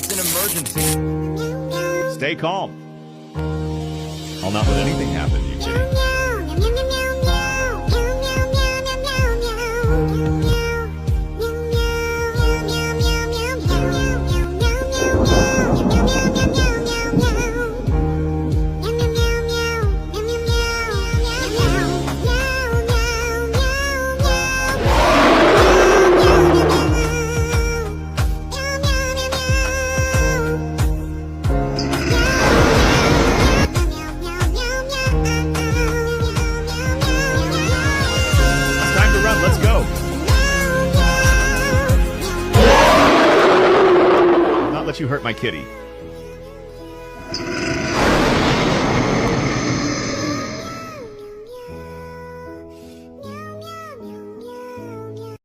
It's an emergency. Stay calm. I'll not let anything happen to you, kitty. Let's go. I'll not let you hurt my kitty.